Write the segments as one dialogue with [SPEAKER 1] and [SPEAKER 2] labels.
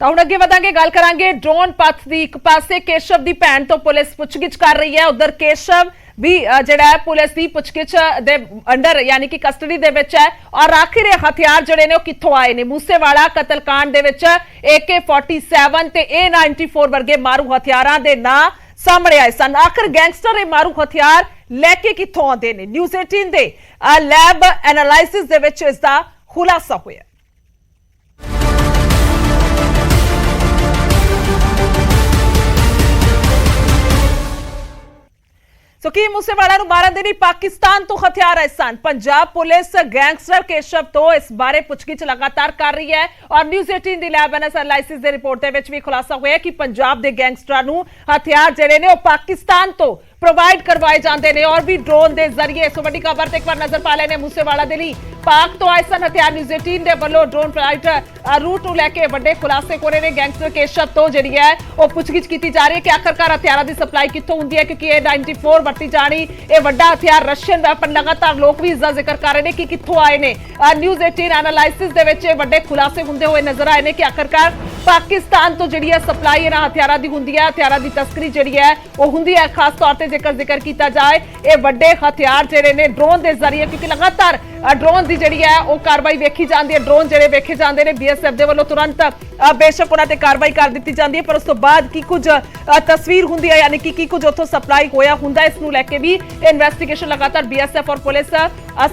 [SPEAKER 1] ਤਾਂ ਹੁਣ ਅੱਗੇ ਵਧਾਂਗੇ, ਗੱਲ ਕਰਾਂਗੇ ਡਰੋਨ ਪੱਥ ਦੀ। ਇੱਕ ਪਾਸੇ ਕੇਸ਼ਵ ਦੀ ਭੈਣ ਤੋਂ ਪੁਲਿਸ ਪੁੱਛਗਿੱਛ ਕਰ ਰਹੀ ਹੈ, ਉਧਰ ਕੇਸ਼ਵ ਵੀ ਜਿਹੜਾ ਹੈ ਪੁਲਿਸ ਦੀ ਪੁੱਛਗਿੱਛ ਦੇ ਅੰਡਰ यानी कि ਕਸਟਡੀ ਦੇ ਵਿੱਚ ਹੈ। ਔਰ ਆਖਿਰ ਇਹ ਹਥਿਆਰ ਜਿਹੜੇ ਨੇ ਉਹ ਕਿੱਥੋਂ ਆਏ ਨੇ? ਮੂਸੇਵਾਲਾ ਕਤਲकांड ਦੇ ਵਿੱਚ AK-47 ਤੇ A-94 ਵਰਗੇ ਮਾਰੂ ਹਥਿਆਰਾਂ ਦੇ ਨਾਂ ਸਾਹਮਣੇ ਆਏ ਸਨ। ਆਖਿਰ ਗੈਂਗਸਟਰ ਇਹ ਮਾਰੂ ਹਥਿਆਰ ਲੈ ਕੇ ਕਿੱਥੋਂ ਆਉਂਦੇ ਨੇ? ਨਿਊਜ਼ 18 ਦੇ ਲੈਬ ਐਨਾਲਾਈਸਿਸ ਦੇ ਵਿੱਚ ਇਸ ਦਾ ਖੁਲਾਸਾ ਹੋਇਆ। ਸੋ ਕੀ ਮੂਸੇਵਾਲਾ ਨੂੰ ਮਾਰਨ ਦੇ ਲਈ ਪਾਕਿਸਤਾਨ ਤੋਂ ਹਥਿਆਰ ਆਏ ਸਨ? ਪੰਜਾਬ ਪੁਲਿਸ ਗੈਂਗਸਟਰ ਕੇਸ਼ਵ ਤੋਂ ਇਸ ਬਾਰੇ ਪੁੱਛਗਿੱਛ ਲਗਾਤਾਰ ਕਰ ਰਹੀ ਹੈ ਔਰ ਨਿਊਜ਼ 18 ਦੀ ਲੈਬ ਐਨਾਲਾਈਸਿਸ ਦੇ ਰਿਪੋਰਟ ਦੇ ਵਿੱਚ ਵੀ ਖੁਲਾਸਾ ਹੋਇਆ ਕਿ ਪੰਜਾਬ ਦੇ ਗੈਂਗਸਟਰਾਂ ਨੂੰ ਹਥਿਆਰ ਜਿਹੜੇ ਨੇ ਉਹ ਪਾਕਿਸਤਾਨ ਤੋਂ प्रोवाइड करवाए जाते हैं और भी ड्रोन के जरिए। सो बड़ी खबर से एक बार नजर पा लेने मूसेवाला दे लिए पाक तो आए सन हथियार। न्यूज़ 18 के वालों ड्रोन फ्लाइट रूट ਨੂੰ ਲੈ ਕੇ ਵੱਡੇ ਖੁਲਾਸੇ ਹੋ ਰਹੇ ਨੇ। ਗੈਂਗਸਟਰ ਕੇਸ਼ਵ ਤੋਂ ਜਿਹੜੀ ਹੈ ਉਹ ਪੁੱਛਗਿੱਛ ਕੀਤੀ ਜਾ ਰਹੀ ਹੈ ਕਿ ਆਖਰਕਾਰ ਹਥਿਆਰਾਂ ਦੀ ਸਪਲਾਈ ਕਿੱਥੋਂ ਹੁੰਦੀ ਹੈ, ਕਿਉਂਕਿ A-94 ਵਰਤੀ ਜਾਣੀ ਇਹ ਵੱਡਾ ਹਥਿਆਰ ਰਸ਼ੀਅਨ ਵੈਪਨ ਲਗਾਤਾਰ ਲੋਕ ਵੀ ਇਸ ਦਾ ਜ਼ਿਕਰ ਕਰ ਰਹੇ ਨੇ ਕਿ ਕਿੱਥੋਂ ਆਏ ਨੇ। ਨਿਊਜ਼ 18 ਐਨਾਲਾਈਸਿਸ ਦੇ ਵਿੱਚ ਵੱਡੇ ਖੁਲਾਸੇ ਹੁੰਦੇ ਹੋਏ ਨਜ਼ਰ ਆਏ ਨੇ ਕਿ ਆਖਰਕਾਰ ਪਾਕਿਸਤਾਨ ਤੋਂ ਜਿਹੜੀ ਹੈ ਸਪਲਾਈ ਇਹਨਾਂ ਹਥਿਆਰਾਂ ਦੀ ਹੁੰਦੀ ਹੈ। ਹਥਿਆਰਾਂ ਦੀ ਤਸਕਰੀ ਜਿਹੜੀ ਹੈ ਉਹ ਹੁੰਦੀ ਹੈ। ਖਾਸ ਤੌਰ ਤੇ ਜੇਕਰ ਜ਼ਿਕਰ ਕੀਤਾ ਜਾਏ ਇਹ ਵੱਡੇ ਹਥਿਆਰ ਜਿਹੜੇ ਨੇ ਡਰੋਨ ਦੇ ਜ਼ਰੀਏ, ਕਿਉਂਕਿ ਲਗਾਤਾਰ ਡਰੋਨ ਦੀ ਜਿਹੜੀ ਹੈ ਉਹ ਕਾਰਵਾਈ ਵੇਖੀ ਜਾਂਦੀ ਹੈ। ਡਰੋਨ ਜਿਹੜੇ ਵੇਖੇ ਜਾਂਦੇ ਨੇ BSF ਦੇ ਵੱਲੋਂ ਤੁਰੰਤ ਬੇਸ਼ੱਕ ਉਹਨਾਂ ਤੇ ਕਾਰਵਾਈ ਕਰ ਦਿੱਤੀ ਜਾਂਦੀ ਹੈ, ਪਰ ਉਸ ਤੋਂ ਬਾਅਦ ਕੀ ਕੁਝ ਤਸਵੀਰ ਹੁੰਦੀ ਹੈ यानी कि ਕੀ ਕੁਝ ਉੱਥੋਂ ਸਪਲਾਈ ਹੋਇਆ ਹੁੰਦਾ, ਇਸ ਨੂੰ ਲੈ ਕੇ ਵੀ ਇਨਵੈਸਟੀਗੇਸ਼ਨ ਲਗਾਤਾਰ BSF ਔਰ ਪੁਲਿਸ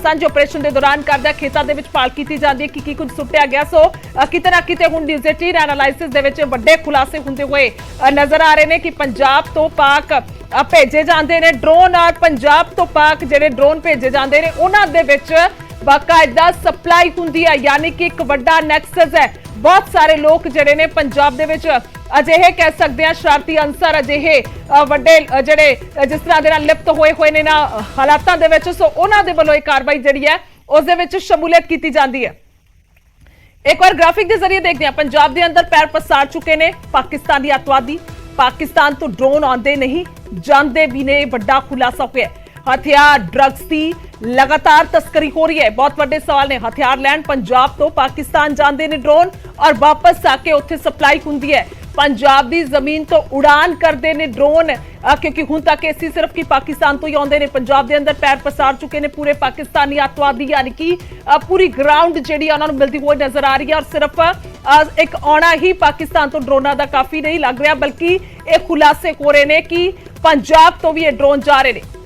[SPEAKER 1] ਸਾਂਝੇ ਆਪਰੇਸ਼ਨ ਦੇ ਦੌਰਾਨ ਕਰਦਾ। ਖੇਤਾਂ ਦੇ ਵਿੱਚ ਭਾਲ ਕੀਤੀ ਜਾਂਦੀ ਹੈ ਕਿ ਕੀ ਕੁਝ ਸੁੱਟਿਆ ਗਿਆ। ਸੋ ਕਿਤੇ ਨਾ ਕਿਤੇ ਹੁਣ ਨਿਊਜ਼ 18 ਐਨਾਲਾਈਸਿਸ ਦੇ ਵਿੱਚ ਵੱਡੇ ਖੁਲਾਸੇ ਹੁੰਦੇ ਹੋਏ ਨਜ਼ਰ ਆ ਰਹੇ ਨੇ ਕਿ ਪੰਜਾਬ ਤੋਂ ਪਾਕ ਭੇਜੇ ਜਾਂਦੇ ਨੇ ਡਰੋਨ ਔਰ ਪੰਜਾਬ ਤੋਂ ਪਾਕ ਜਿਹੜੇ ਡਰੋਨ ਭੇਜੇ ਜਾਂਦੇ ਨੇ ਉਹਨਾਂ ਦੇ ਵਿੱਚ ਬਾਕਾਇਦਾ ਸਪਲਾਈ ਹੁੰਦੀ ਹੈ। यानी कि ਇੱਕ ਵੱਡਾ ਨੈਕਸਸ ਹੈ। ਬਹੁਤ ਸਾਰੇ ਲੋਕ ਜਿਹੜੇ ਨੇ ਪੰਜਾਬ ਦੇ ਵਿੱਚ ਅਜਿਹੇ ਕਹਿ ਸਕਦੇ ਆ ਸ਼ਰਾਰਤੀ ਅੰਸਰ ਅਜਿਹੇ ਵੱਡੇ ਜਿਹੜੇ ਜਿਸ ਤਰ੍ਹਾਂ ਦੇ ਨਾਲ ਲਿਪਤ ਹੋਏ ਨੇ ਨਾ ਹਾਲਾਤਾਂ ਦੇ ਵਿੱਚ। ਸੋ ਉਹਨਾਂ ਦੇ ਵੱਲੋਂ ਇਹ ਕਾਰਵਾਈ ਜਿਹੜੀ ਹੈ ਉਸ ਦੇ ਵਿੱਚ ਸ਼ਮੂਲੀਅਤ ਕੀਤੀ ਜਾਂਦੀ ਹੈ। एक बार ग्राफिक के जरिए देखते हैं, पंजाब के अंदर पैर पसार चुके ने पाकिस्तानी अतवादी। पाकिस्तान तो ड्रोन आते नहीं जाते भी ने, बड़ा खुलासा हुआ है। हथियार ड्रग्स की लगातार तस्करी हो रही है। बहुत बड़े सवाल ने, हथियार लैंड पंजाब तो पाकिस्तान जाते ने ड्रोन और वापस आके उत्थे सप्लाई होंदी है। पंजाब की जमीन तो उड़ान करते ने ड्रोन, क्योंकि हुण तक इसी सिर्फ कि पाकिस्तान तो ही आते हैं। पंजाब के अंदर पैर पसार चुके हैं पूरे पाकिस्तानी अतवादी, यानी कि पूरी ग्राउंड जी उन्होंने मिलती हुई नजर आ रही है। और सिर्फ एक आना ही पाकिस्तान तो ड्रोनों का काफ़ी नहीं लग रहा, बल्कि ये खुलासे हो रहे हैं कि पंजाब तो भी ये ड्रोन जा रहे हैं।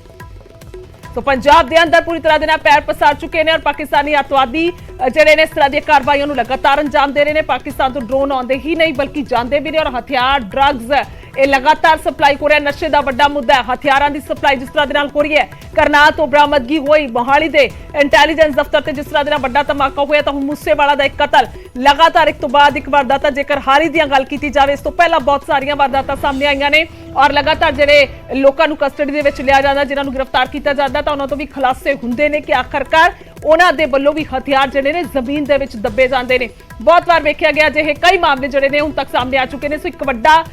[SPEAKER 1] तो पंजाब के अंदर पूरी तरह के पैर पसार चुके हैं और पाकिस्तानी अतवादी ਜਿਹੜੇ ਨੇ ਇਸ ਤਰ੍ਹਾਂ ਦੀਆਂ ਕਾਰਵਾਈਆਂ ਨੂੰ ਲਗਾਤਾਰ ਅੰਜਾਮ ਦੇ ਰਹੇ ਨੇ। ਪਾਕਿਸਤਾਨ ਤੋਂ ਡਰੋਨ ਆਉਂਦੇ ਹੀ ਨਹੀਂ ਬਲਕਿ ਜਾਂਦੇ ਵੀ ਨੇ ਔਰ ਹਥਿਆਰ ਡਰੱਗਸ ਇਹ ਲਗਾਤਾਰ ਸਪਲਾਈ ਹੋ ਰਿਹਾ। ਨਸ਼ੇ ਦਾ ਵੱਡਾ ਮੁੱਦਾ ਹੈ, ਹਥਿਆਰਾਂ ਦੀ ਸਪਲਾਈ ਜਿਸ ਤਰ੍ਹਾਂ ਦੇ ਨਾਲ ਹੋ ਰਹੀ ਹੈ। ਕਰਨਾਲ ਤੋਂ ਬਰਾਮਦਗੀ ਹੋਈ, ਮੋਹਾਲੀ ਦੇ ਇੰਟੈਲੀਜੈਂਸ ਦਫ਼ਤਰ ਤੇ ਜਿਸ ਤਰ੍ਹਾਂ ਦੇ ਨਾਲ ਵੱਡਾ ਧਮਾਕਾ ਹੋਇਆ, ਤਾਂ ਹੁਣ ਮੂਸੇਵਾਲਾ ਦਾ ਇੱਕ ਕਤਲ ਲਗਾਤਾਰ ਇੱਕ ਤੋਂ ਬਾਅਦ ਇੱਕ ਵਾਰਦਾਤਾਂ। ਜੇਕਰ ਹਾਲ ਹੀ ਦੀਆਂ ਗੱਲ ਕੀਤੀ ਜਾਵੇ, ਇਸ ਤੋਂ ਪਹਿਲਾਂ ਬਹੁਤ ਸਾਰੀਆਂ ਵਾਰਦਾਤਾਂ ਸਾਹਮਣੇ ਆਈਆਂ ਨੇ ਔਰ ਲਗਾਤਾਰ ਜਿਹੜੇ ਲੋਕਾਂ ਨੂੰ ਕਸਟਡੀ ਦੇ ਵਿੱਚ ਲਿਆ ਜਾਂਦਾ, ਜਿਨ੍ਹਾਂ ਨੂੰ ਗ੍ਰਿਫਤਾਰ ਕੀਤਾ ਜਾਂਦਾ, ਤਾਂ ਉਹਨਾਂ ਤੋਂ ਵੀ ਖੁਲਾਸੇ ਹੁੰਦੇ ਨੇ ਕਿ ਆਖਰਕਾਰ ਉਹਨਾਂ ਦੇ ਵੱਲੋਂ ਵੀ ਹਥਿਆਰ ਜਿਹੜੇ ਨੇ ਜ਼ਮੀਨ ਦੇ ਵਿੱਚ ਦੱਬੇ ਜਾਂਦੇ ਨੇ। ਬਹੁਤ ਵਾਰ ਵੇਖਿਆ ਗਿਆ ਜਿਹੇ ਕਈ ਮਾਮਲੇ ਜਿਹੜੇ ਨੇ ਹੁਣ ਤੱਕ ਸਾਹਮਣੇ ਆ ਚੁੱਕੇ ਨੇ। ਸੋ ਇੱਕ ਵੱਡਾ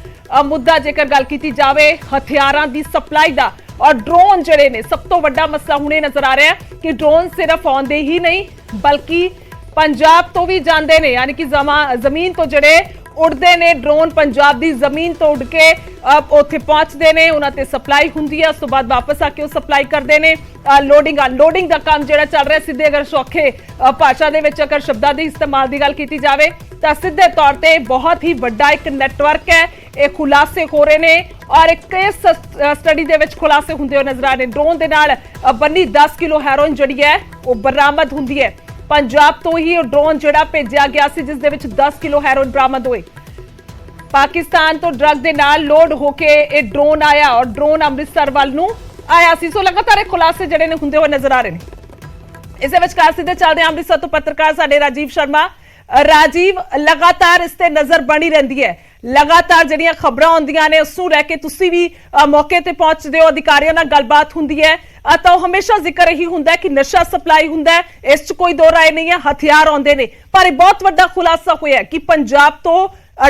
[SPEAKER 1] ਮੁੱਦਾ ਜੇਕਰ ਗੱਲ ਕੀਤੀ ਜਾਵੇ ਹਥਿਆਰਾਂ ਦੀ ਸਪਲਾਈ ਦਾ ਔਰ ਡਰੋਨ ਜਿਹੜੇ ਨੇ, ਸਭ ਤੋਂ ਵੱਡਾ ਮਸਲਾ ਹੁਣ ਇਹ ਨਜ਼ਰ ਆ ਰਿਹਾ ਕਿ ਡਰੋਨ ਸਿਰਫ ਆਉਂਦੇ ਹੀ ਨਹੀਂ ਬਲਕਿ ਪੰਜਾਬ ਤੋਂ ਵੀ ਜਾਂਦੇ ਨੇ। यानी कि ਜ਼ਮੀਨ ਤੋਂ ਜਿਹੜੇ उड़ते ने ड्रोन, पंजाब की जमीन तो उड़ के उत्थे पहुंचते हैं, उन्होंने सप्लाई होंगी है, उस तो बाद वापस आके सप्लाई करते हैं। लोडिंग अनलोडिंग का काम जो चल रहा है, सीधे अगर सौखे भाषा के अगर शब्दों के इस्तेमाल की गल की जाए तो सीधे तौर पर बहुत ही बड़ा एक नैटवर्क है। ये खुलासे हो रहे हैं और एक केस स्टडी के खुलासे होंगे हुए नजर आ रहे। ड्रोन के नाल बनी 10 किलो हैरोइन जी है वो बरामद होंगी है। पंजाब तो ही ड्रोन जो भेजा गया सी जिस दे विच 10 किलो हैरोइन बरामद हुई। पाकिस्तान तो ड्रग के नाल लोड होके ये ड्रोन आया और ड्रोन अमृतसर वाल नूं आया सी। सो लगातार खुलासे जिहड़े ने हुंदे हुए नजर आ रहे हैं। इस विचकार सीधे चलते अमृतसर तो पत्रकार साडे राजीव शर्मा। राजीव, लगातार इस ते नज़र बनी रहिंदी है, लगातार जिहड़ियां खबरां आउंदियां ने उस नूं लैके तुसीं भी मौके ते पहुंचदे हो, अधिकारियों नाल गलबात हुंदी है, तो हमेशा जिक्र यही हुंदा है कि नशा सप्लाई हुंदा है, इस च कोई दो राय नहीं है, हथियार आउंदे ने। पर एक बहुत वड्डा खुलासा होया कि पंजाब तो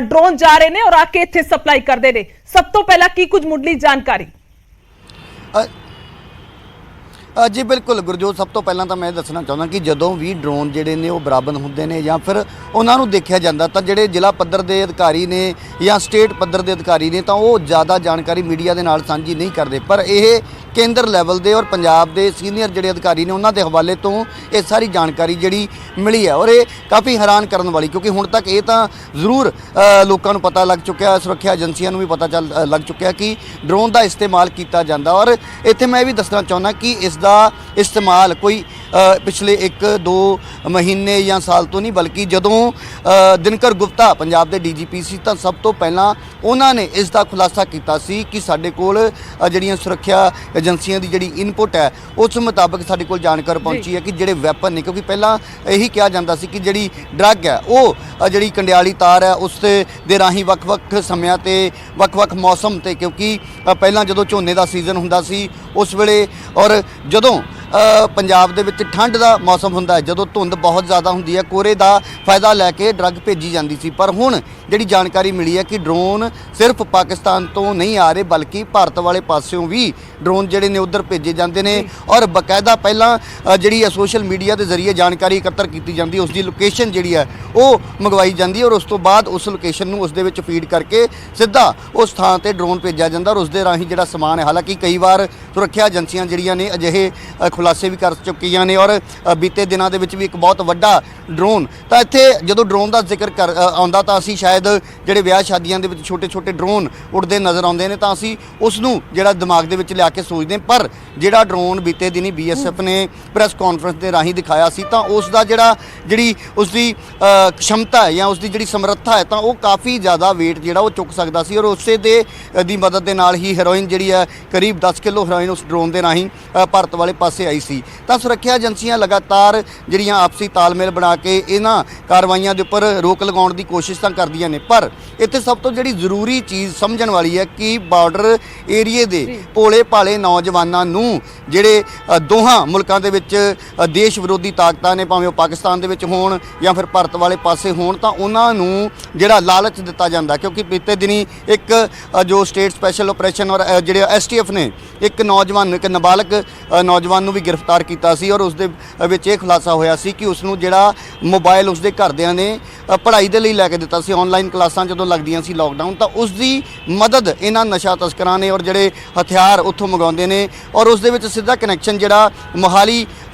[SPEAKER 1] ड्रोन जा रहे हैं और आके इत्थे सप्लाई करते हैं। सब तो पहला की कुछ मुढ़ली जानकारी?
[SPEAKER 2] जी बिल्कुल गुरजोत, सब तो पहला तो मैं दसना चाਹੁੰਦਾ कि ਜਦੋਂ ਵੀ ਡਰੋਨ ਜਿਹੜੇ ਨੇ ਉਹ ਬਰਾਮਦ ਹੁੰਦੇ ਨੇ ਜਾਂ ਫਿਰ ਉਹਨਾਂ ਨੂੰ ਦੇਖਿਆ ਜਾਂਦਾ ਤਾਂ ਜਿਹੜੇ ਜ਼ਿਲ੍ਹਾ ਪੱਧਰ ਦੇ ਅਧਿਕਾਰੀ ਨੇ ਜਾਂ ਸਟੇਟ ਪੱਧਰ ਦੇ ਅਧਿਕਾਰੀ ਨੇ ਤਾਂ ਉਹ ਜ਼ਿਆਦਾ ਜਾਣਕਾਰੀ ਮੀਡੀਆ ਦੇ ਨਾਲ ਸਾਂਝੀ ਨਹੀਂ ਕਰਦੇ, ਪਰ ਇਹ ਕੇਂਦਰ ਲੈਵਲ ਦੇ ਔਰ ਪੰਜਾਬ ਦੇ ਸੀਨੀਅਰ ਜਿਹੜੇ ਅਧਿਕਾਰੀ ਨੇ ਉਹਨਾਂ ਦੇ ਹਵਾਲੇ ਤੋਂ ਇਹ ਸਾਰੀ ਜਾਣਕਾਰੀ ਜਿਹੜੀ ਮਿਲੀ ਹੈ ਔਰ ਇਹ ਕਾਫੀ ਹੈਰਾਨ ਕਰਨ ਵਾਲੀ, ਕਿਉਂਕਿ ਹੁਣ ਤੱਕ ਇਹ ਤਾਂ ਜ਼ਰੂਰ ਲੋਕਾਂ ਨੂੰ ਪਤਾ ਲੱਗ ਚੁੱਕਿਆ, ਸੁਰੱਖਿਆ ਏਜੰਸੀਆਂ ਨੂੰ ਵੀ ਪਤਾ ਲੱਗ ਚੁੱਕਿਆ ਕਿ ਡਰੋਨ ਦਾ ਇਸਤੇਮਾਲ ਕੀਤਾ ਜਾਂਦਾ। ਔਰ ਇੱਥੇ ਮੈਂ ਇਹ ਵੀ ਦੱਸਣਾ ਚਾਹੁੰਦਾ ਕਿ ਇਸ ਦਾ ਇਸਤੇਮਾਲ ਕੋਈ ਪਿਛਲੇ 1-2 ਮਹੀਨੇ ਜਾਂ ਸਾਲ ਤੋਂ ਨਹੀਂ, ਬਲਕਿ ਜਦੋਂ ਦਿਨਕਰ ਗੁਪਤਾ ਪੰਜਾਬ ਦੇ ਡੀਜੀਪੀ ਸੀ ਤਾਂ ਸਭ ਤੋਂ ਪਹਿਲਾਂ ਉਹਨਾਂ ਨੇ ਇਸ ਦਾ ਖੁਲਾਸਾ ਕੀਤਾ ਸੀ ਕਿ ਸਾਡੇ ਕੋਲ ਜਿਹੜੀਆਂ ਸੁਰੱਖਿਆ ਏਜੰਸੀਆਂ ਦੀ ਜਿਹੜੀ ਇਨਪੁਟ ਹੈ ਉਸ ਮੁਤਾਬਕ ਸਾਡੇ ਕੋਲ ਜਾਣਕਾਰੀ ਪਹੁੰਚੀ ਹੈ ਕਿ ਜਿਹੜੇ ਵੈਪਨ ਨੇ, ਕਿਉਂਕਿ ਪਹਿਲਾਂ ਇਹੀ ਕਿਹਾ ਜਾਂਦਾ ਸੀ ਕਿ ਜਿਹੜੀ ਡਰੱਗ ਹੈ ਉਹ ਜਿਹੜੀ ਕੰਡਿਆਲੀ ਤਾਰ ਹੈ ਉਸ ਦੇ ਰਾਹੀਂ ਵੱਖ-ਵੱਖ ਸਮਿਆਂ ਤੇ ਵੱਖ-ਵੱਖ ਮੌਸਮ ਤੇ, ਕਿਉਂਕਿ ਪਹਿਲਾਂ ਜਦੋਂ ਝੋਨੇ ਦਾ ਸੀਜ਼ਨ ਹੁੰਦਾ ਸੀ ਉਸ ਵੇਲੇ ਔਰ ਜਦੋਂ ਪੰਜਾਬ ਦੇ ਵਿੱਚ ਠੰਡ ਦਾ ਮੌਸਮ ਹੁੰਦਾ ਹੈ, ਜਦੋਂ ਧੁੰਦ ਬਹੁਤ ਜ਼ਿਆਦਾ ਹੁੰਦੀ ਹੈ, ਕੋਰੇ ਦਾ ਫਾਇਦਾ ਲੈ ਕੇ ਡਰੱਗ ਭੇਜੀ ਜਾਂਦੀ ਸੀ। ਪਰ ਹੁਣ ਜਿਹੜੀ ਜਾਣਕਾਰੀ ਮਿਲੀ ਹੈ ਕਿ ਡਰੋਨ ਸਿਰਫ ਪਾਕਿਸਤਾਨ ਤੋਂ ਨਹੀਂ ਆ ਰਹੇ ਬਲਕਿ ਭਾਰਤ ਵਾਲੇ ਪਾਸਿਓਂ ਵੀ ਡਰੋਨ ਜਿਹੜੇ ਨੇ ਉੱਧਰ ਭੇਜੇ ਜਾਂਦੇ ਨੇ ਔਰ ਬਕਾਇਦਾ ਪਹਿਲਾਂ ਜਿਹੜੀ ਹੈ ਸੋਸ਼ਲ ਮੀਡੀਆ ਦੇ ਜ਼ਰੀਏ ਜਾਣਕਾਰੀ ਇਕੱਤਰ ਕੀਤੀ ਜਾਂਦੀ, ਉਸ ਦੀ ਲੋਕੇਸ਼ਨ ਜਿਹੜੀ ਹੈ ਉਹ ਮੰਗਵਾਈ ਜਾਂਦੀ ਔਰ ਉਸ ਤੋਂ ਬਾਅਦ ਉਸ ਲੋਕੇਸ਼ਨ ਨੂੰ ਉਸ ਦੇ ਵਿੱਚ ਫੀਡ ਕਰਕੇ ਸਿੱਧਾ ਉਸ ਥਾਂ ਤੇ ਡਰੋਨ ਭੇਜਿਆ ਜਾਂਦਾ ਔਰ ਉਸ ਦੇ ਰਾਹੀਂ ਜਿਹੜਾ ਸਮਾਨ ਹੈ, ਹਾਲਾਂਕਿ ਕਈ ਵਾਰ ਸੁਰੱਖਿਆ ਏਜੰਸੀਆਂ ਜਿਹੜੀਆਂ ਨੇ ਅਜਿਹੇ ਖੁਲਾਸੇ ਵੀ ਕਰ ਚੁੱਕੀਆਂ ਨੇ ਔਰ ਬੀਤੇ ਦਿਨਾਂ ਦੇ ਵਿੱਚ ਵੀ ਇੱਕ ਬਹੁਤ ਵੱਡਾ ਡਰੋਨ, ਤਾਂ ਇੱਥੇ ਜਦੋਂ ਡਰੋਨ ਦਾ ਜ਼ਿਕਰ ਆਉਂਦਾ ਤਾਂ ਅਸੀਂ ਸ਼ਾਇਦ ਜਿਹੜੇ ਵਿਆਹ ਸ਼ਾਦੀਆਂ ਦੇ ਵਿੱਚ ਛੋਟੇ-ਛੋਟੇ ਡਰੋਨ ਉੱਡਦੇ ਨਜ਼ਰ ਆਉਂਦੇ ਨੇ ਤਾਂ ਅਸੀਂ ਉਸ ਨੂੰ ਜਿਹੜਾ ਦਿਮਾਗ ਦੇ ਵਿੱਚ ਲਿਆ ਕੇ ਸੋਚਦੇ, ਪਰ ਜਿਹੜਾ ਡਰੋਨ ਬੀਤੇ ਦਿਨੀ BSF ਨੇ ਪ੍ਰੈਸ ਕਾਨਫਰੰਸ ਦੇ ਰਾਹੀਂ ਦਿਖਾਇਆ ਸੀ ਤਾਂ ਉਸ ਦਾ ਜਿਹੜੀ ਉਸ ਦੀ ਖਮਤਾ ਜਾਂ ਉਸ ਦੀ ਜਿਹੜੀ ਸਮਰੱਥਾ ਹੈ ਤਾਂ ਉਹ ਕਾਫੀ ਜ਼ਿਆਦਾ weight ਜਿਹੜਾ ਉਹ ਚੁੱਕ ਸਕਦਾ ਸੀ ਔਰ ਉਸੇ ਦੀ ਮਦਦ ਦੇ ਨਾਲ ਹੀ ਹੈਰੋਇਨ ਜਿਹੜੀ ਹੈ ਕਰੀਬ 10 ਕਿਲੋ ਹੈਰੋਇਨ ਉਸ ਡਰੋਨ ਦੇ ਰਾਹੀਂ ਭਾਰਤ ਵਾਲੇ ਪਾਸੇ ਆਈ ਸੀ। ਤਾਂ ਸੁਰੱਖਿਆ ਏਜੰਸੀਆਂ ਲਗਾਤਾਰ ਜਿਹੜੀਆਂ ਆਪਸੀ ਤਾਲਮੇਲ ਬਣਾ ਕੇ ਇਹਨਾਂ ਕਾਰਵਾਈਆਂ ਦੇ ਉੱਪਰ ਰੋਕ ਲਗਾਉਣ ਦੀ ਕੋਸ਼ਿਸ਼ ਤਾਂ ਕਰਦੀਆਂ ਨੇ, ਪਰ ਇੱਥੇ ਸਭ ਤੋਂ ਜਿਹੜੀ ਜ਼ਰੂਰੀ ਚੀਜ਼ ਸਮਝਣ ਵਾਲੀ ਹੈ ਕਿ ਬਾਰਡਰ ਏਰੀਏ ਦੇ ਭੋਲੇ ਭਾਲੇ ਨੌਜਵਾਨਾਂ ਨੂੰ ਜਿਹੜੇ ਦੋਹਾਂ ਮੁਲਕਾਂ ਦੇ ਵਿੱਚ ਦੇਸ਼ ਵਿਰੋਧੀ ਤਾਕਤਾਂ ਨੇ, ਭਾਵੇਂ ਉਹ ਪਾਕਿਸਤਾਨ ਦੇ ਵਿੱਚ ਹੋਣ ਜਾਂ ਫਿਰ ਭਾਰਤ ਵਾਲੇ ਪਾਸੇ ਹੋਣ, ਤਾਂ ਉਹਨਾਂ ਨੂੰ ਜਿਹੜਾ ਲਾਲਚ ਦਿੱਤਾ ਜਾਂਦਾ, ਕਿਉਂਕਿ ਬੀਤੇ ਦਿਨੀ ਇੱਕ ਜੋ ਸਟੇਟ ਸਪੈਸ਼ਲ ਆਪਰੇਸ਼ਨ ਔਰ ਜਿਹੜੇ STF ਨੇ ਇੱਕ ਨਾਬਾਲਗ ਨੌਜਵਾਨ ਨੂੰ ਵੀ ਗ੍ਰਿਫਤਾਰ ਕੀਤਾ ਸੀ ਔਰ ਉਸ ਦੇ ਵਿੱਚ ਇਹ ਖੁਲਾਸਾ ਹੋਇਆ ਸੀ ਕਿ ਉਸ ਨੂੰ ਜਿਹੜਾ ਮੋਬਾਈਲ ਉਸ ਦੇ ਘਰਦਿਆਂ ਨੇ ਪੜ੍ਹਾਈ ਦੇ ਲਈ ਲੈ ਕੇ ਦਿੱਤਾ ਸੀ, ਆਨਲਾਈਨ ਕਲਾਸਾਂ ਜਦੋਂ ਲੱਗਦੀਆਂ ਸੀ ਲਾਕਡਾਊਨ, ਤਾਂ ਉਸ ਦੀ ਮਦਦ ਇਹਨਾਂ ਨਸ਼ਾ ਤਸਕਰਾਂ ਨੇ ਔਰ ਜਿਹੜੇ ਹਥਿਆਰ ਉੱਥੋਂ ਮੰਗਾਉਂਦੇ ਨੇ ਔਰ ਉਸ ਦੇ ਵਿੱਚ ਸਿੱਧਾ ਕਨੈਕਸ਼ਨ ਜਿਹੜਾ ਮੋਹਾਲੀ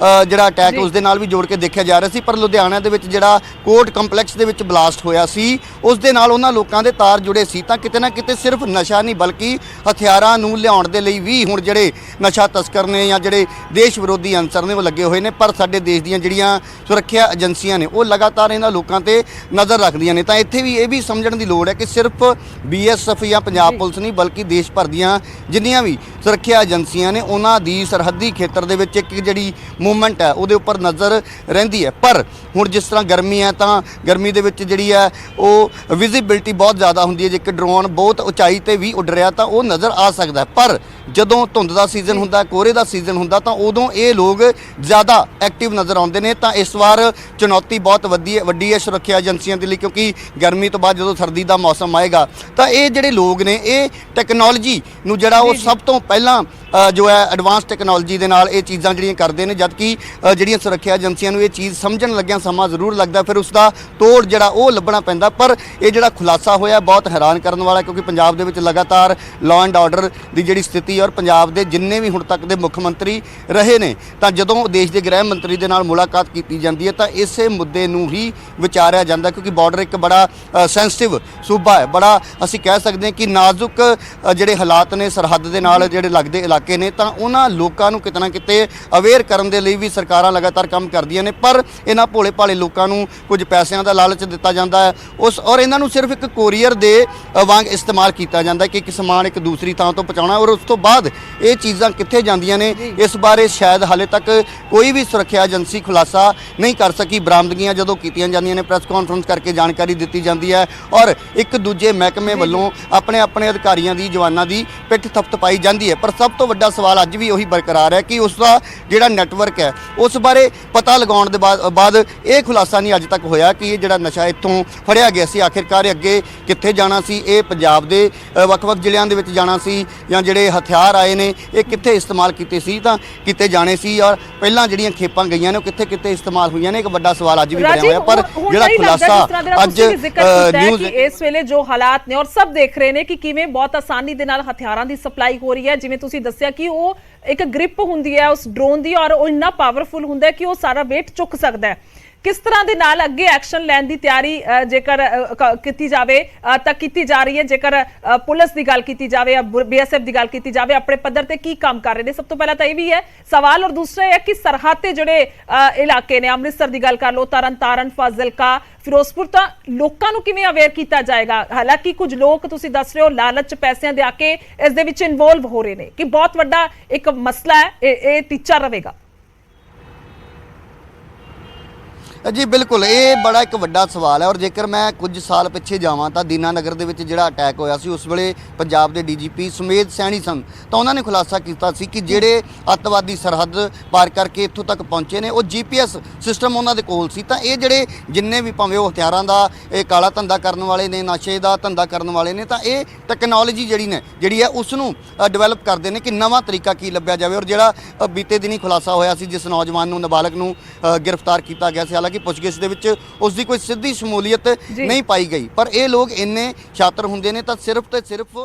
[SPEAKER 2] ਜਿਹੜਾ ਅਟੈਕ ਉਸ ਦੇ ਨਾਲ ਵੀ ਜੋੜ ਕੇ ਦੇਖਿਆ ਜਾ ਰਿਹਾ ਸੀ। ਪਰ ਲੁਧਿਆਣਾ ਦੇ ਵਿੱਚ ਜਿਹੜਾ ਕੋਰਟ ਕੰਪਲੈਕਸ ਦੇ ਵਿੱਚ ਬਲਾਸਟ ਹੋਇਆ ਸੀ ਉਸ ਦੇ ਨਾਲ ਉਹਨਾਂ ਲੋਕਾਂ ਦੇ ਤਾਰ ਜੁੜੇ ਸੀ, ਤਾਂ ਕਿਤੇ ਨਾ ਕਿਤੇ ਸਿਰਫ ਨਸ਼ਾ ਨਹੀਂ ਬਲਕਿ ਹਥਿਆਰਾਂ ਨੂੰ ਲਿਆਉਣ ਦੇ ਲਈ ਵੀ ਹੁਣ ਜਿਹੜੇ ਨਸ਼ਾ ਤਸਕਰ ਨੇ ਜਾਂ ਜਿਹੜੇ ਦੇਸ਼ ਵਿਰੋਧੀ ਅੰਸਰ ਨੇ ਉਹ ਲੱਗੇ ਹੋਏ ਨੇ। ਪਰ ਸਾਡੇ ਦੇਸ਼ ਦੀਆਂ ਜਿਹੜੀਆਂ ਸੁਰੱਖਿਆ ਏਜੰਸੀਆਂ ਨੇ ਉਹ ਲਗਾਤਾਰ ਇਹਨਾਂ ਲੋਕਾਂ ਤੇ ਨਜ਼ਰ ਰੱਖਦੀਆਂ ਨੇ। ਤਾਂ ਇੱਥੇ ਵੀ ਇਹ ਵੀ ਸਮਝਣ ਦੀ ਲੋੜ ਹੈ ਕਿ ਸਿਰਫ BSF ਜਾਂ ਪੰਜਾਬ ਪੁਲਿਸ ਨਹੀਂ ਬਲਕਿ ਦੇਸ਼ ਭਰ ਦੀਆਂ ਜਿੰਨੀਆਂ ਵੀ ਸੁਰੱਖਿਆ ਏਜੰਸੀਆਂ ਨੇ ਉਹਨਾਂ ਦੀ ਸਰਹੱਦੀ ਖੇਤਰ ਦੇ ਵਿੱਚ ਇੱਕ ਜਿਹੜੀ ਮੂਵਮੈਂਟ ਹੈ ਉਹਦੇ ਉੱਪਰ ਨਜ਼ਰ ਰਹਿੰਦੀ ਹੈ। ਪਰ ਹੁਣ ਜਿਸ ਤਰ੍ਹਾਂ ਗਰਮੀ ਹੈ ਤਾਂ ਗਰਮੀ ਦੇ ਵਿੱਚ ਜਿਹੜੀ ਹੈ ਉਹ ਵਿਜ਼ਿਬਿਲਟੀ ਬਹੁਤ ਜ਼ਿਆਦਾ ਹੁੰਦੀ ਹੈ, ਜੇ ਇੱਕ ਡਰੋਨ ਬਹੁਤ ਉਚਾਈ ਤੇ ਵੀ ਉੱਡ ਰਿਹਾ ਤਾਂ ਉਹ ਨਜ਼ਰ ਆ ਸਕਦਾ, ਪਰ ਜਦੋਂ ਧੁੰਦ ਦਾ ਸੀਜ਼ਨ ਹੁੰਦਾ, ਕੋਰੇ ਦਾ ਸੀਜ਼ਨ ਹੁੰਦਾ ਤਾਂ ਉਦੋਂ ਇਹ ਲੋਕ ਜ਼ਿਆਦਾ ਐਕਟਿਵ ਨਜ਼ਰ ਆਉਂਦੇ ਨੇ। ਤਾਂ ਇਸ ਵਾਰ ਚੁਣੌਤੀ ਬਹੁਤ ਵੱਡੀ ਹੈ ਸੁਰੱਖਿਆ ਏਜੰਸੀਆਂ ਦੇ ਲਈ, ਕਿਉਂਕਿ ਗਰਮੀ ਤੋਂ ਬਾਅਦ ਜਦੋਂ ਸਰਦੀ ਦਾ ਮੌਸਮ ਆਏਗਾ ਤਾਂ ਇਹ ਜਿਹੜੇ ਲੋਕ ਨੇ ਇਹ ਟੈਕਨੋਲੋਜੀ ਨੂੰ ਜਿਹੜਾ ਉਹ ਸਭ ਤੋਂ ਪਹਿਲਾਂ ਜੋ ਹੈ ਐਡਵਾਂਸ ਟੈਕਨੋਲੋਜੀ ਦੇ ਨਾਲ ਇਹ ਚੀਜ਼ਾਂ ਜਿਹੜੀਆਂ ਕਰਦੇ ਨੇ, ਜਦਕਿ ਜਿਹੜੀਆਂ ਸੁਰੱਖਿਆ ਏਜੰਸੀਆਂ ਨੂੰ ਇਹ ਚੀਜ਼ ਸਮਝਣ ਲੱਗਿਆਂ ਸਮਾਂ ਜ਼ਰੂਰ ਲੱਗਦਾ, ਫਿਰ ਉਸ ਦਾ ਤੋੜ ਜਿਹੜਾ ਉਹ ਲੱਭਣਾ ਪੈਂਦਾ। ਪਰ ਇਹ ਜਿਹੜਾ ਖੁਲਾਸਾ ਹੋਇਆ ਬਹੁਤ ਹੈਰਾਨ ਕਰਨ ਵਾਲਾ, ਕਿਉਂਕਿ ਪੰਜਾਬ ਦੇ ਵਿੱਚ ਲਗਾਤਾਰ ਲਾਅ ਐਂਡ ਆਰਡਰ ਦੀ ਜਿਹੜੀ ਸਥਿਤੀ ਔਰ ਪੰਜਾਬ ਦੇ ਜਿੰਨੇ ਵੀ ਹੁਣ ਤੱਕ ਦੇ ਮੁੱਖ ਮੰਤਰੀ ਰਹੇ ਨੇ ਤਾਂ ਜਦੋਂ ਦੇਸ਼ ਦੇ ਗ੍ਰਹਿ ਮੰਤਰੀ ਦੇ ਨਾਲ ਮੁਲਾਕਾਤ ਕੀਤੀ ਜਾਂਦੀ ਹੈ ਤਾਂ ਇਸੇ ਮੁੱਦੇ ਨੂੰ ਹੀ ਵਿਚਾਰਿਆ ਜਾਂਦਾ, ਕਿਉਂਕਿ ਬਾਰਡਰ ਇੱਕ ਬੜਾ ਸੈਂਸਿਟਿਵ ਸੂਬਾ ਹੈ, ਬੜਾ ਅਸੀਂ ਕਹਿ ਸਕਦੇ ਹਾਂ ਕਿ ਨਾਜ਼ੁਕ ਜਿਹੜੇ ਹਾਲਾਤ ਨੇ ਸਰਹੱਦ ਦੇ ਨਾਲ ਜਿਹੜੇ ਲੱਗਦੇ ਇਲਾਕੇ ਨੇ, ਤਾਂ ਉਹਨਾਂ ਲੋਕਾਂ ਨੂੰ ਕਿਤੇ ਨਾ ਕਿਤੇ ਅਵੇਅਰ ਕਰਨ ਦੇ ਲਈ ਵੀ ਸਰਕਾਰਾਂ ਲਗਾਤਾਰ ਕੰਮ ਕਰਦੀਆਂ ਨੇ। ਪਰ ਇਹਨਾਂ ਭੋਲੇ ਭਾਲੇ ਲੋਕਾਂ ਨੂੰ ਕੁਝ ਪੈਸਿਆਂ ਦਾ ਲਾਲਚ ਦਿੱਤਾ ਜਾਂਦਾ ਹੈ ਔਰ ਇਹਨਾਂ ਨੂੰ ਸਿਰਫ ਇੱਕ ਕੋਰੀਅਰ ਦੇ ਵਾਂਗ ਇਸਤੇਮਾਲ ਕੀਤਾ ਜਾਂਦਾ ਕਿ ਇੱਕ ਸਮਾਨ ਇੱਕ ਦੂਸਰੀ ਥਾਂ ਤੋਂ ਪਹੁੰਚਾਉਣਾ ਔਰ ਉਸ ਤੋਂ ਬਾਅਦ ਇਹ ਚੀਜ਼ਾਂ ਕਿੱਥੇ ਜਾਂਦੀਆਂ ਨੇ ਇਸ ਬਾਰੇ ਸ਼ਾਇਦ ਹਾਲੇ ਤੱਕ ਕੋਈ ਵੀ ਸੁਰੱਖਿਆ ਏਜੰਸੀ ਖੁਲਾਸਾ ਨਹੀਂ ਕਰ ਸਕੀ। ਬਰਾਮਦਗੀਆਂ ਜਦੋਂ ਕੀਤੀਆਂ ਜਾਂਦੀਆਂ ਨੇ ਪ੍ਰੈਸ ਕਾਨਫਰੰਸ ਕਰਕੇ ਜਾਣਕਾਰੀ ਦਿੱਤੀ ਜਾਂਦੀ ਹੈ ਔਰ ਇੱਕ ਦੂਜੇ ਮਹਿਕਮੇ ਵੱਲੋਂ ਆਪਣੇ ਅਧਿਕਾਰੀਆਂ ਦੀ ਜਵਾਨਾਂ ਦੀ ਪਿੱਠ ਥਪਥਪਾਈ ਜਾਂਦੀ ਹੈ, ਪਰ ਸਭ ਤੋਂ ਵੱਡਾ ਸਵਾਲ ਅੱਜ ਵੀ ਉਹੀ ਬਰਕਰਾਰ ਹੈ ਕਿ ਉਸ ਦਾ ਜਿਹੜਾ ਨੈਟਵਰਕ ਹੈ ਉਸ ਬਾਰੇ ਪਤਾ ਲਗਾਉਣ ਦੇ ਬਾਅਦ ਇਹ ਖੁਲਾਸਾ ਨਹੀਂ ਅੱਜ ਤੱਕ ਹੋਇਆ ਕਿ ਇਹ ਜਿਹੜਾ ਨਸ਼ਾ ਇੱਥੋਂ ਫੜਿਆ ਗਿਆ ਸੀ ਆਖਿਰਕਾਰ ਅੱਗੇ ਕਿੱਥੇ ਜਾਣਾ ਸੀ, ਇਹ ਪੰਜਾਬ ਦੇ ਵੱਖ-ਵੱਖ ਜ਼ਿਲ੍ਹਿਆਂ ਦੇ ਵਿੱਚ ਜਾਣਾ ਸੀ ਜਾਂ ਜਿਹੜੇ ਹਥਿਆਰ ਆਏ ਨੇ ਇਹ ਕਿੱਥੇ ਇਸਤੇਮਾਲ ਕੀਤੇ ਸੀ ਤਾਂ ਕਿਤੇ ਜਾਣੇ ਸੀ, ਔਰ ਪਹਿਲਾਂ ਜਿਹੜੀਆਂ ਖੇਪਾਂ ਗਈਆਂ ਨੇ ਉਹ ਕਿੱਥੇ ਇਸਤੇਮਾਲ ਹੋਈਆਂ ਨੇ। ਇੱਕ ਵੱਡਾ ਸਵਾਲ ਅੱਜ ਵੀ ਬਣਿਆ ਹੋਇਆ, ਪਰ ਜਿਹੜਾ ਖੁਲਾਸਾ ਅੱਜ ਨਿਊਜ਼
[SPEAKER 1] ਇਸ ਵੇਲੇ ਜੋ ਹਾਲਾਤ ਨੇ ਔਰ ਸਭ ਦੇਖ ਰਹੇ ਨੇ ਕਿ ਕਿਵੇਂ ਬਹੁਤ ਆਸਾਨੀ ਦੇ ਨਾਲ ਹਥਿਆਰਾਂ ਦੀ ਸਪਲਾਈ ਹੋ ਰਹੀ ਹੈ। ਜਿਵੇਂ ਤੁਸੀਂ ਦੱਸਿਆ ਕਿ ਉਹ ਇੱਕ ਗ੍ਰਿਪ ਹੁੰਦੀ ਹੈ ਉਸ ਡਰੋਨ ਦੀ ਔਰ ਉਹ ਇੰਨਾ ਪਾਵਰਫੁਲ ਹੁੰਦਾ ਹੈ ਕਿ ਉਹ ਸਾਰਾ weight ਚੁੱਕ ਸਕਦਾ ਹੈ। ਕਿਸ ਤਰ੍ਹਾਂ ਦੇ ਨਾਲ ਅੱਗੇ ਐਕਸ਼ਨ ਲੈਣ ਦੀ ਤਿਆਰੀ ਜੇਕਰ ਕੀਤੀ ਜਾਵੇ ਤਾਂ ਕੀਤੀ ਜਾ ਰਹੀ ਹੈ? ਜੇਕਰ ਪੁਲਿਸ ਦੀ ਗੱਲ ਕੀਤੀ ਜਾਵੇ ਜਾਂ BSF ਦੀ ਗੱਲ ਕੀਤੀ ਜਾਵੇ, ਆਪਣੇ ਪੱਧਰ ਤੇ ਕੀ ਕੰਮ ਕਰ ਰਹੇ ਨੇ? ਸਭ ਤੋਂ ਪਹਿਲਾਂ ਤਾਂ ਇਹ ਵੀ ਹੈ ਸਵਾਲ, ਔਰ ਦੂਸਰਾ ਇਹ ਹੈ ਕਿ ਸਰਹੱਦ ਤੇ ਜਿਹੜੇ ਇਲਾਕੇ ਨੇ, ਅੰਮ੍ਰਿਤਸਰ ਦੀ ਗੱਲ ਕਰ ਲਓ, ਤਰਨਤਾਰਨ, ਫਾਜ਼ਿਲਕਾ, ਫਿਰੋਜ਼ਪੁਰ, ਤਾਂ ਲੋਕਾਂ ਨੂੰ ਕਿਵੇਂ ਅਵੇਅਰ ਕੀਤਾ ਜਾਏਗਾ? ਹਾਲਾਂਕਿ ਕੁਝ ਲੋਕ ਤੁਸੀਂ ਦੱਸ ਰਹੇ ਹੋ ਲਾਲਚ ਪੈਸਿਆਂ ਦੇ ਆ ਕੇ ਇਸ ਦੇ ਵਿੱਚ ਇਨਵੋਲਵ ਹੋ ਰਹੇ ਨੇ ਕਿ ਬਹੁਤ ਵੱਡਾ ਇੱਕ ਮਸਲਾ ਹੈ, ਇਹ ਟੀਚਾ ਰਹੇਗਾ।
[SPEAKER 2] ਜੀ ਬਿਲਕੁਲ, ਇਹ ਬੜਾ ਇੱਕ ਵੱਡਾ ਸਵਾਲ ਹੈ। ਔਰ ਜੇਕਰ ਮੈਂ ਕੁਝ ਸਾਲ ਪਿੱਛੇ ਜਾਵਾਂ ਤਾਂ ਦੀਨਾਨਗਰ ਦੇ ਵਿੱਚ ਜਿਹੜਾ ਅਟੈਕ ਹੋਇਆ ਸੀ ਉਸ ਵੇਲੇ ਪੰਜਾਬ ਦੇ DGP ਸੁਮੇਧ ਸੈਣੀ ਸਨ, ਤਾਂ ਉਹਨਾਂ ਨੇ ਖੁਲਾਸਾ ਕੀਤਾ ਸੀ ਕਿ ਜਿਹੜੇ ਅੱਤਵਾਦੀ ਸਰਹੱਦ ਪਾਰ ਕਰਕੇ ਇੱਥੋਂ ਤੱਕ ਪਹੁੰਚੇ ਨੇ ਉਹ GPS ਸਿਸਟਮ ਉਹਨਾਂ ਦੇ ਕੋਲ ਸੀ। ਤਾਂ ਇਹ ਜਿਹੜੇ ਜਿੰਨੇ ਵੀ ਭਾਵੇਂ ਉਹ ਹਥਿਆਰਾਂ ਦਾ ਇਹ ਕਾਲਾ ਧੰਦਾ ਕਰਨ ਵਾਲੇ ਨੇ, ਨਸ਼ੇ ਦਾ ਧੰਦਾ ਕਰਨ ਵਾਲੇ ਨੇ, ਤਾਂ ਇਹ ਟੈਕਨੋਲੋਜੀ ਜਿਹੜੀ ਹੈ ਉਸ ਨੂੰ ਡਿਵੈਲਪ ਕਰਦੇ ਨੇ ਕਿ ਨਵਾਂ ਤਰੀਕਾ ਕੀ ਲੱਭਿਆ ਜਾਵੇ। ਔਰ ਜਿਹੜਾ ਬੀਤੇ ਦਿਨੀ ਖੁਲਾਸਾ ਹੋਇਆ ਸੀ ਜਿਸ ਨੌਜਵਾਨ ਨੂੰ, ਨਾਬਾਲਗ ਨੂੰ ਗ੍ਰਿਫਤਾਰ ਕੀਤਾ ਗਿਆ ਸੀ, ਕਿ ਪੁੱਛਗਿੱਛ ਦੇ ਵਿੱਚ ਉਸ ਦੀ ਕੋਈ ਸਿੱਧੀ ਸ਼ਮੂਲੀਅਤ ਨਹੀਂ ਪਾਈ ਗਈ, ਪਰ ਇਹ ਲੋਕ ਇੰਨੇ ਸ਼ਾਤਰ ਹੁੰਦੇ ਨੇ ਤਾਂ ਸਿਰਫ ਤੇ ਸਿਰਫ